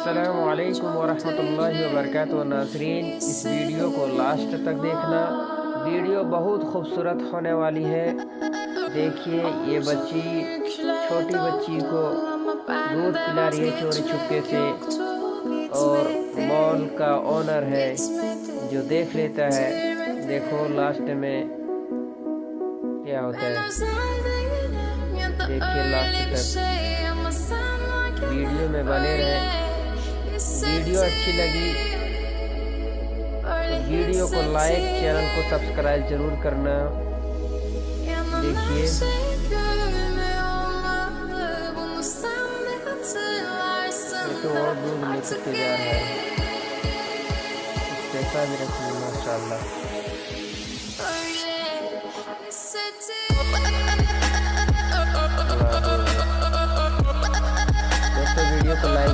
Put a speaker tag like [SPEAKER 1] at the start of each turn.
[SPEAKER 1] अस्सलामुअलैकुम वरहमतुल्लाहि वबरकातुहू। नाज़रीन, इस वीडियो को लास्ट तक देखना। वीडियो बहुत खूबसूरत होने वाली है। देखिए, ये बच्ची छोटी बच्ची को दूध पिला रही है चोरी छुपके से, और मॉल का ओनर है जो देख लेता है। देखो लास्ट में क्या होता है, देखिए लास्ट तक वीडियो में बने रहें। वीडियो अच्छी लगी तो वीडियो को लाइक, चैनल को सब्सक्राइब जरूर करना। देखिए ये तो और दूध लेकर के जा रहा है, पैसा भी रखिए माशाल्लाह। दोस्तों वीडियो को लाइक